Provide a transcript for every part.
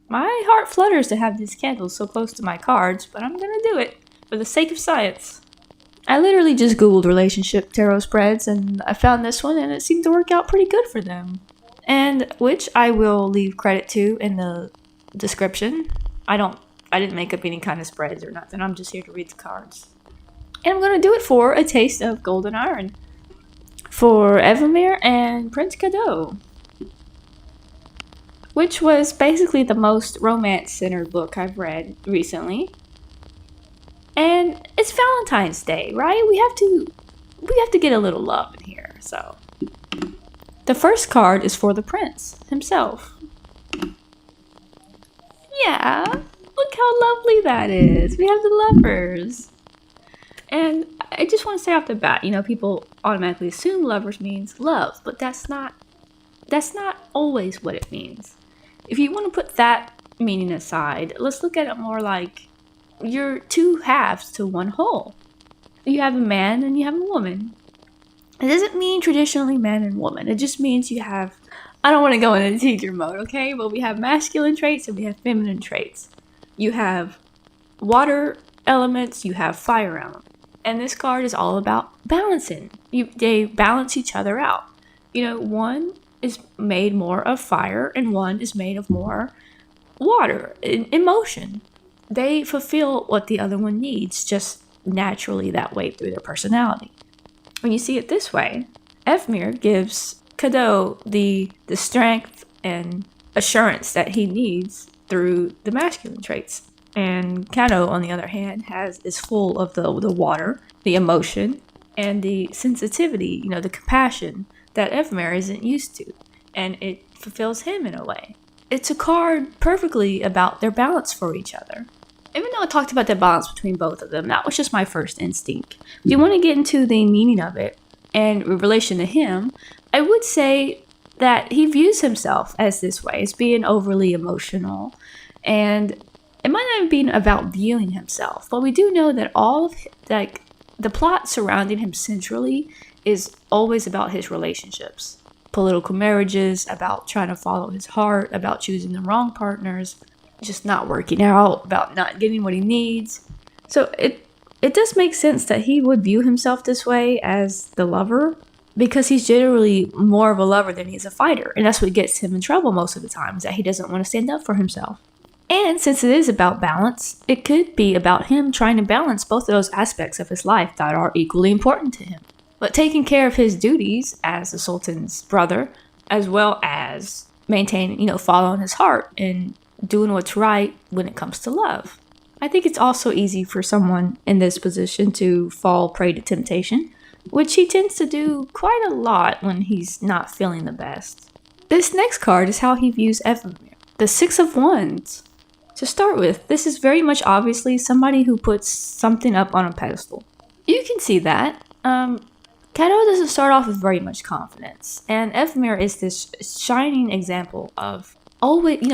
My heart flutters to have this candle so close to my cards, but I'm gonna do it for the sake of science. I literally just googled relationship tarot spreads and I found this one and it seemed to work out pretty good for them. And which I will leave credit to in the description. I didn't make up any kind of spreads or nothing. I'm just here to read the cards. And I'm gonna do it for a taste of Golden Iron for EVEMER and Prince KADOU, which was basically the most romance-centered book I've read recently. And it's Valentine's Day, right? We have to get a little love in here. So the first card is for the prince himself. Yeah, look how lovely that is. We have the lovers. And I just want to say off the bat, people automatically assume lovers means love, but that's not always what it means. If you want to put that meaning aside, let's look at it more like you're two halves to one whole. You have a man and you have a woman. It doesn't mean traditionally man and woman. It just means you have, I don't want to go into teacher mode, okay? But we have masculine traits and we have feminine traits. You have water elements, you have fire elements. And this card is all about balancing. They balance each other out. One is made more of fire and one is made of more water, emotion. They fulfill what the other one needs just naturally that way through their personality. When you see it this way, EVEMER gives KADOU the strength and assurance that he needs through the masculine traits. And KADOU, on the other hand, is full of the water, the emotion, and the sensitivity, the compassion that EVEMER isn't used to. And it fulfills him in a way. It's a card perfectly about their balance for each other. Even though I talked about the balance between both of them, that was just my first instinct. If you want to get into the meaning of it and in relation to him, I would say that he views himself as this way, as being overly emotional. And it might not be about viewing himself, but we do know that all of the plot surrounding him centrally is always about his relationships. Political marriages, about trying to follow his heart, about choosing the wrong partners, just not working out, about not getting what he needs. So it does make sense that he would view himself this way as the lover, because he's generally more of a lover than he's a fighter. And that's what gets him in trouble most of the time, is that he doesn't want to stand up for himself. And since it is about balance, it could be about him trying to balance both of those aspects of his life that are equally important to him. But taking care of his duties as the Sultan's brother, as well as maintaining, following his heart and doing what's right when it comes to love. I think it's also easy for someone in this position to fall prey to temptation, which he tends to do quite a lot when he's not feeling the best. This next card is how he views EVEMER, the Six of Wands. To start with, this is very much obviously somebody who puts something up on a pedestal. You can see that. KADOU doesn't start off with very much confidence, and EVEMER is this shining example of always,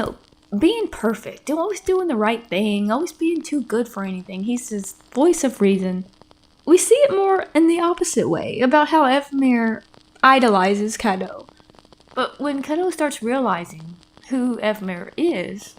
being perfect, always doing the right thing, always being too good for anything. He's this voice of reason. We see it more in the opposite way, about how EVEMER idolizes KADOU. But when KADOU starts realizing who EVEMER is,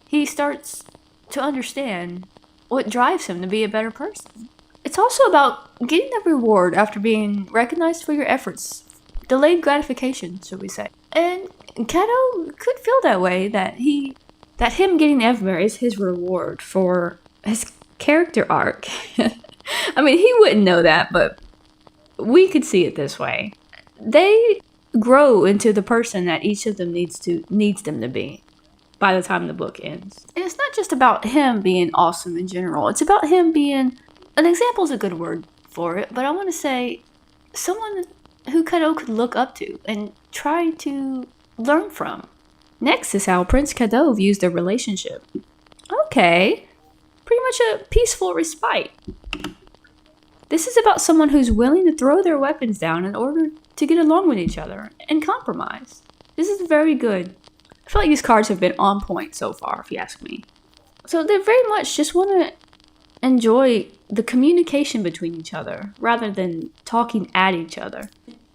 he starts to understand what drives him to be a better person. It's also about getting a reward after being recognized for your efforts. Delayed gratification, should we say. And KADOU could feel that way, that him getting EVEMER is his reward for his character arc. I mean, he wouldn't know that, but we could see it this way. They grow into the person that each of them needs them to be by the time the book ends. And it's not just about him being awesome in general. It's about him being, an example is a good word for it, but I want to say someone who KADOU could look up to and try to learn from. Next is how Prince KADOU views their relationship. Okay, pretty much a peaceful respite. This is about someone who's willing to throw their weapons down in order to get along with each other and compromise. This is very good. I feel like these cards have been on point so far, if you ask me. So they very much just want to enjoy the communication between each other rather than talking at each other.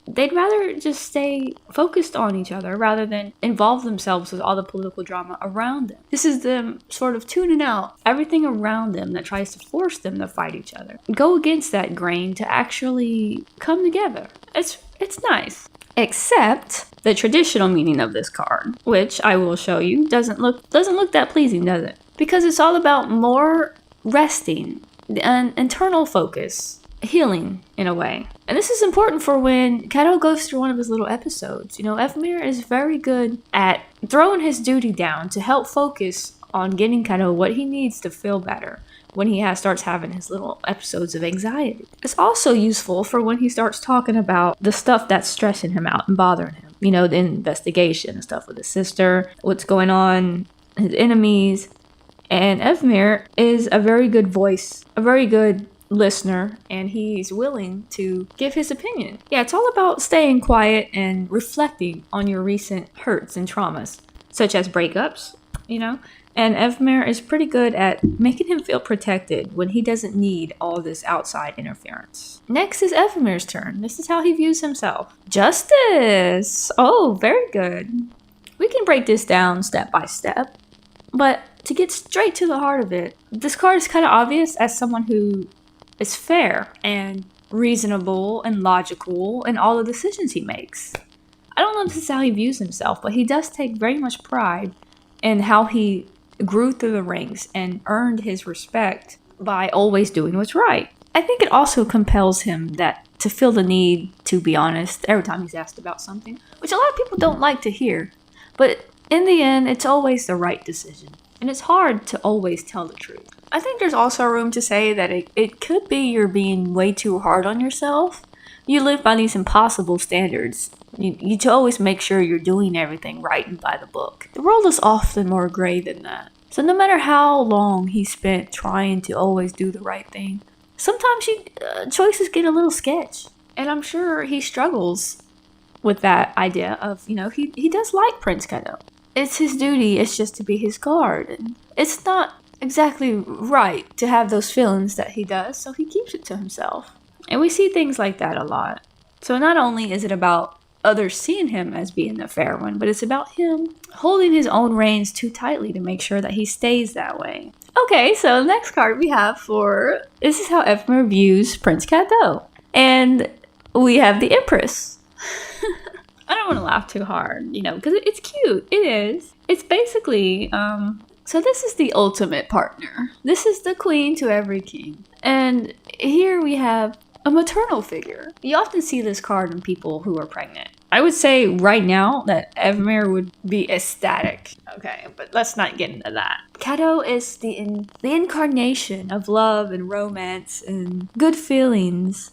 they'd rather just stay focused on each other rather than involve themselves with all the political drama around them. This is them sort of tuning out everything around them that tries to force them to fight each other. Go against that grain to actually come together. It's nice. Except the traditional meaning of this card, which I will show you, doesn't look that pleasing, does it? Because it's all about more resting, an internal focus, healing in a way. And this is important for when KADOU goes through one of his little episodes. EVEMER is very good at throwing his duty down to help focus on getting KADOU what he needs to feel better when he starts having his little episodes of anxiety. It's also useful for when he starts talking about the stuff that's stressing him out and bothering him. The investigation and stuff with his sister, what's going on, his enemies. And EVEMER is a very good voice, a very good listener, and he's willing to give his opinion. Yeah, it's all about staying quiet and reflecting on your recent hurts and traumas, such as breakups, And EVEMER is pretty good at making him feel protected when he doesn't need all this outside interference. Next is EVEMER's turn. This is how he views himself. Justice! Oh, very good. We can break this down step by step, but to get straight to the heart of it, this card is kind of obvious as someone who is fair and reasonable and logical in all the decisions he makes. I don't know if this is how he views himself, but he does take very much pride in how he grew through the ranks and earned his respect by always doing what's right. I think it also compels him to feel the need to be honest every time he's asked about something, which a lot of people don't like to hear. But in the end, it's always the right decision. And it's hard to always tell the truth. I think there's also room to say that it could be you're being way too hard on yourself. You live by these impossible standards. You to always make sure you're doing everything right and by the book. The world is often more gray than that. So no matter how long he spent trying to always do the right thing, sometimes choices get a little sketch. And I'm sure he struggles with that idea of, he does like Prince KADOU. It's his duty, it's just to be his guard. And it's not exactly right to have those feelings that he does, so he keeps it to himself. And we see things like that a lot. So not only is it about others seeing him as being the fair one, but it's about him holding his own reins too tightly to make sure that he stays that way. Okay, so the next card we have this is how EVEMER views Prince KADOU. And we have the Empress. I don't want to laugh too hard, because it's cute. It is. It's basically, so this is the ultimate partner. This is the queen to every king. And here we have a maternal figure. You often see this card in people who are pregnant. I would say right now that EVEMER would be ecstatic. Okay, but let's not get into that. KADOU is the incarnation of love and romance and good feelings.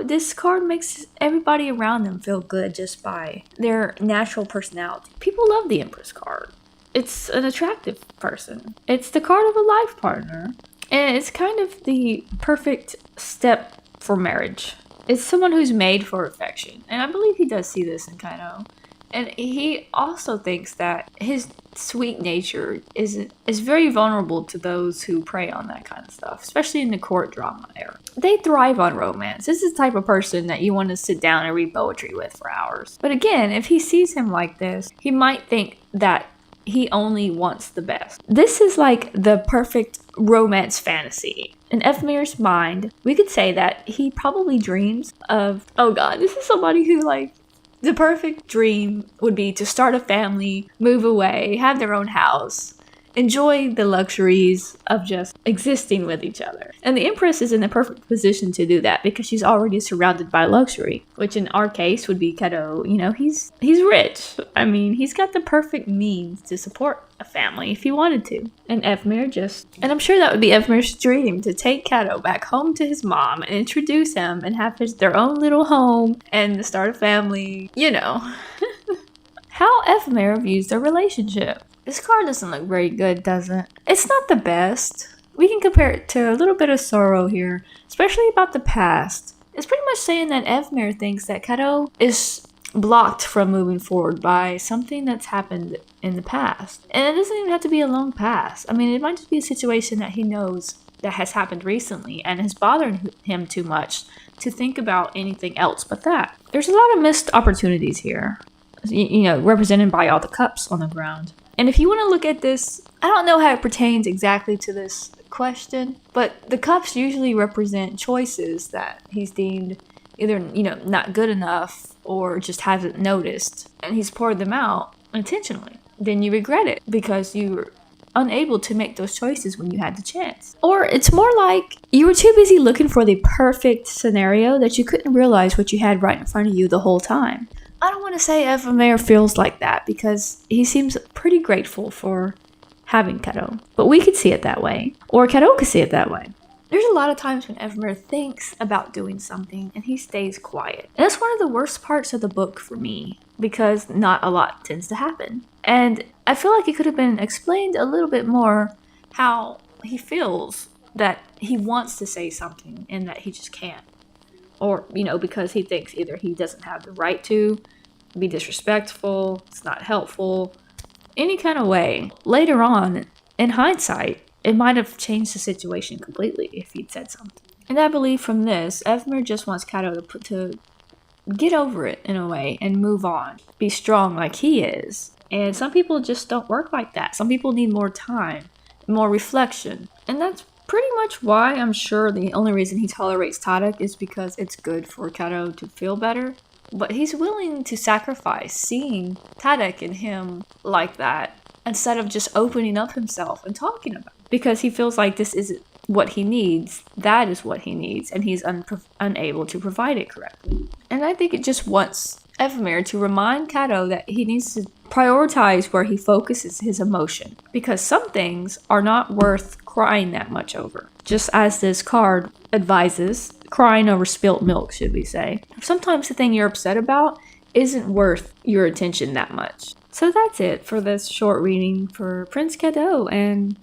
This card makes everybody around them feel good just by their natural personality. People love the Empress card. It's an attractive person. It's the card of a life partner. And it's kind of the perfect step for marriage. It's someone who's made for affection. And I believe he does see this in KADOU. And he also thinks that his sweet nature is very vulnerable to those who prey on that kind of stuff, especially in the court drama era. They thrive on romance. This is the type of person that you want to sit down and read poetry with for hours. But again, if he sees him like this, he might think that he only wants the best. This is like the perfect romance fantasy. In EVEMER's mind, we could say that he probably dreams of, oh god, this is somebody who the perfect dream would be to start a family, move away, have their own house, enjoy the luxuries of just existing with each other. And the Empress is in the perfect position to do that because she's already surrounded by luxury, which in our case would be KADOU. He's rich. I mean, he's got the perfect means to support a family if he wanted to. And EVEMER and I'm sure that would be EVEMER's dream, to take KADOU back home to his mom and introduce him and have their own little home and start a family, How EVEMER views their relationship. This card doesn't look very good, does it? It's not the best. We can compare it to a little bit of sorrow here, especially about the past. It's pretty much saying that EVEMER thinks that KADOU is blocked from moving forward by something that's happened in the past. And it doesn't even have to be a long past. I mean, it might just be a situation that he knows that has happened recently and has bothered him too much to think about anything else but that. There's a lot of missed opportunities here, represented by all the cups on the ground. And if you want to look at this, I don't know how it pertains exactly to this question, but the cups usually represent choices that he's deemed either, not good enough or just hasn't noticed, and he's poured them out intentionally. Then you regret it because you were unable to make those choices when you had the chance. Or it's more like you were too busy looking for the perfect scenario that you couldn't realize what you had right in front of you the whole time. I don't want to say EVEMER feels like that because he seems pretty grateful for having KADOU. But we could see it that way. Or KADOU could see it that way. There's a lot of times when EVEMER thinks about doing something and he stays quiet. And that's one of the worst parts of the book for me because not a lot tends to happen. And I feel like it could have been explained a little bit more how he feels that he wants to say something and that he just can't. Or, because he thinks either he doesn't have the right to, be disrespectful, it's not helpful, any kind of way. Later on, in hindsight, it might have changed the situation completely if he'd said something. And I believe from this, EVEMER just wants KADOU to get over it in a way and move on. Be strong like he is. And some people just don't work like that. Some people need more time, more reflection. And that's pretty much why I'm sure the only reason he tolerates Tadek is because it's good for KADOU to feel better. But he's willing to sacrifice seeing Tadek and him like that instead of just opening up himself and talking about it. Because he feels like this isn't what he needs. That is what he needs. And he's unable to provide it correctly. And I think it just wants EVEMER to remind KADOU that he needs to prioritize where he focuses his emotion. Because some things are not worth crying that much over. Just as this card advises, crying over spilt milk, should we say. Sometimes the thing you're upset about isn't worth your attention that much. So that's it for this short reading for Prince KADOU and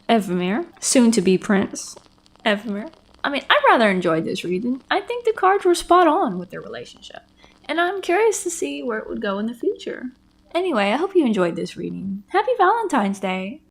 EVEMER, soon to be Prince EVEMER. I rather enjoyed this reading. I think the cards were spot on with their relationship. And I'm curious to see where it would go in the future. Anyway, I hope you enjoyed this reading. Happy Valentine's Day!